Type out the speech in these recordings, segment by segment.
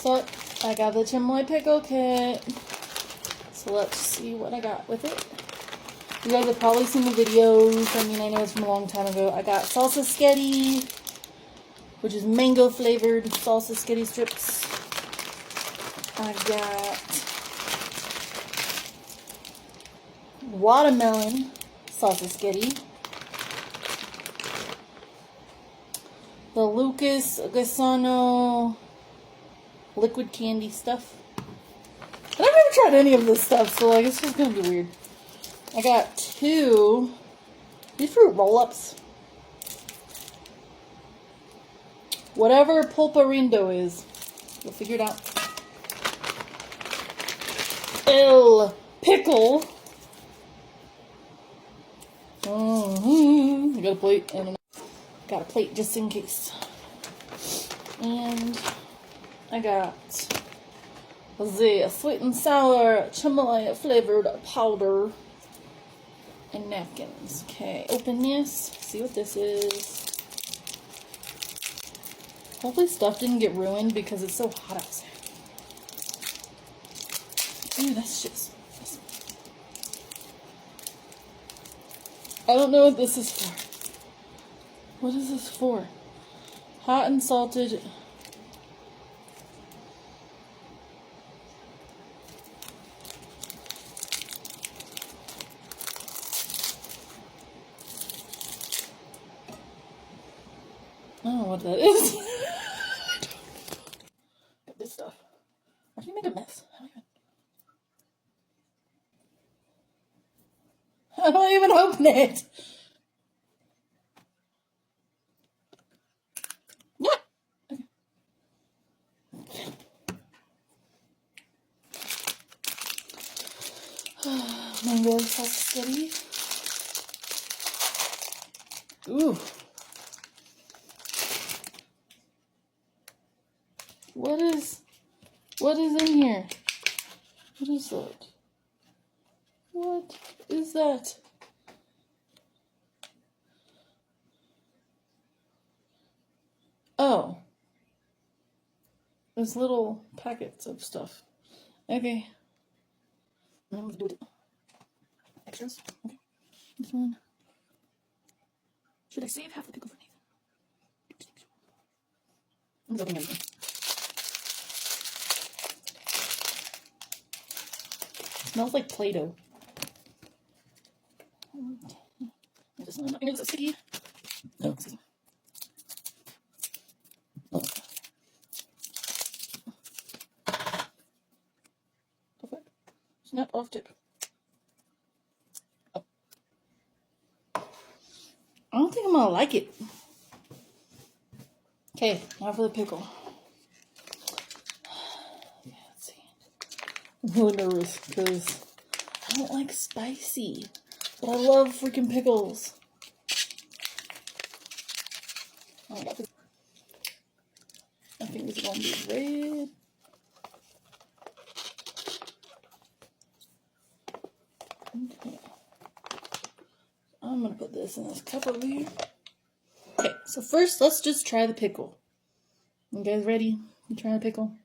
So, I got the Chamoy Pickle Kit. So let's see what I got with it. You guys have probably seen the videos. I mean, I know it's from a long time ago. I got salsa sketty, which is mango flavored salsa sketty strips. I got watermelon salsa sketty. The Lucas Gassano liquid candy stuff. I've never tried any of this stuff, so like it's just gonna be weird. I got two these fruit roll-ups. Whatever pulparindo is, we'll figure it out. El pickle. I got a plate and got a plate just in case. And I got the sweet and sour chamoy flavored powder and napkins. Okay, open this. See what this is. Hopefully stuff didn't get ruined because it's so hot outside. Ooh, that's just... I don't know what this is for. What is this for? Hot and salted... I don't know what that is. Got this stuff. Why do you make a mess? How do I even open it? Yeah. Okay. Mango sauce sketty. Ooh. What is in here? What is that? What is that? Oh. There's little packets of stuff. Okay. I'm gonna do it. Extras. Okay. This one. Should I save half the pickle for Nathan? I'm just opening everything. Smells like Play-Doh. This one, my fingers are sticky. No, excuse me. Oh. Perfect. Snap off tip. Oh. I don't think I'm gonna like it. Okay, now for the pickle. Yeah, let's see. I'm really nervous because I don't like spicy, but I love freaking pickles. Oh my God. I think this is gonna be red. Okay. I'm gonna put this in this cup over here. Okay, so first let's just try the pickle. You guys ready? You try a pickle?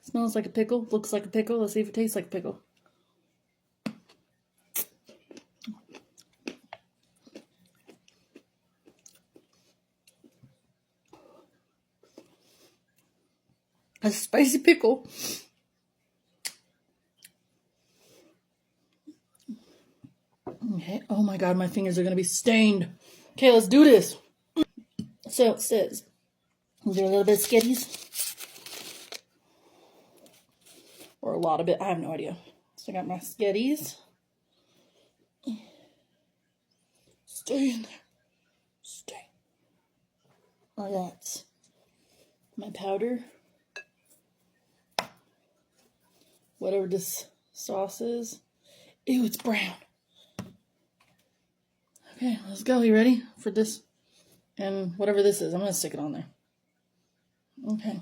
Smells like a pickle, looks like a pickle. Let's see if it tastes like a pickle. A spicy pickle. Okay. Oh my God, my fingers are gonna be stained. Okay, let's do this. So it says, is there a little bit of sketties? Or a lot of it, I have no idea. So I got my sketties. Stay in there. Stay. I got my powder. Whatever this sauce is. Ew, it's brown. Okay, let's go. You ready for this? And whatever this is, I'm going to stick it on there. Okay.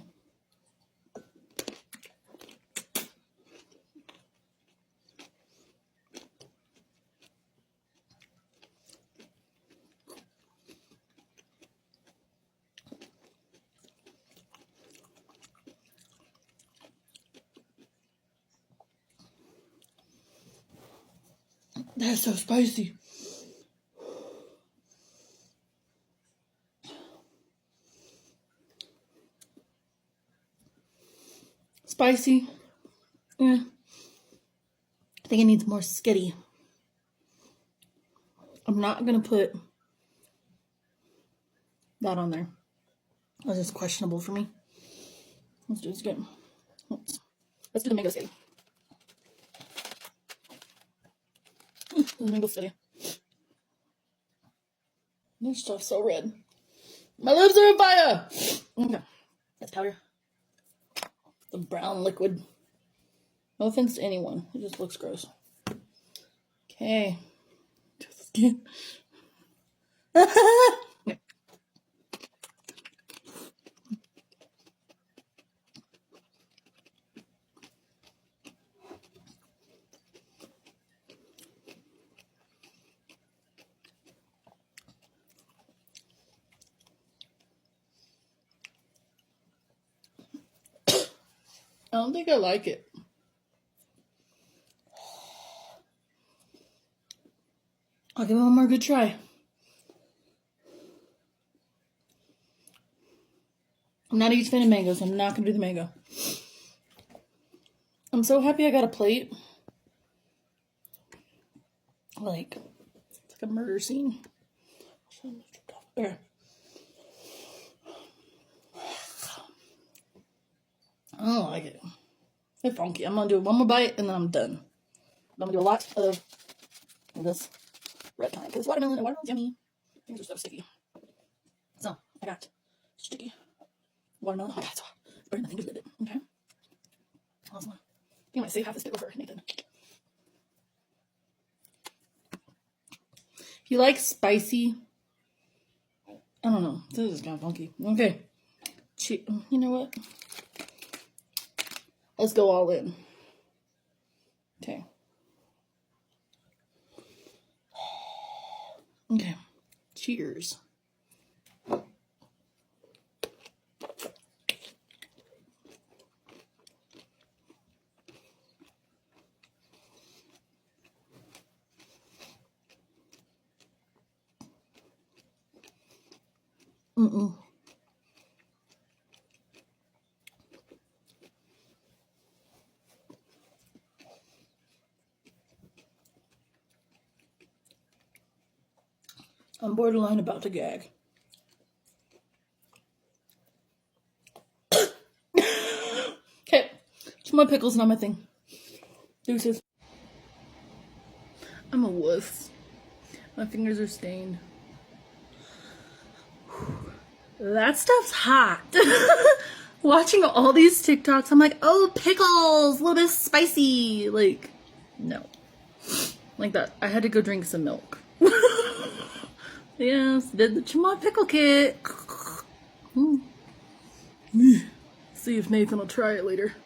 That's so spicy. Spicy. Yeah. I think it needs more skitty. I'm not gonna put that on there. That's just questionable for me. Let's do this again. Let's do the mango skitty. The mango skitty. This stuff's so red. My lips are on fire! Okay. That's powder. The brown liquid. No offense to anyone. It just looks gross. Okay. Just again. Okay. I don't think I like it. I'll give it one more good try. I'm not a huge fan of mangoes, so I'm not going to do the mango. I'm so happy I got a plate. Like, it's like a murder scene. Okay. I don't like it. It's funky. I'm going to do one more bite and then I'm done. I'm going to do a lot of this red kind because watermelon's yummy. Things are so sticky. So, I got sticky watermelon. Oh, God, it's burning my fingers with it. Okay. Last one. You might save half this bit for Nathan. If you like spicy, I don't know. This is kind of funky. Okay. You know what? Let's go all in. Okay. Okay. Cheers. I'm borderline about to gag. Okay, Chamoy pickle's not my thing. Deuces. I'm a wuss. My fingers are stained. That stuff's hot. Watching all these TikToks, I'm like, oh, pickles, a little bit spicy. Like, no. Like that. I had to go drink some milk. Yes, did the Chamoy Pickle Kit. See if Nathan will try it later.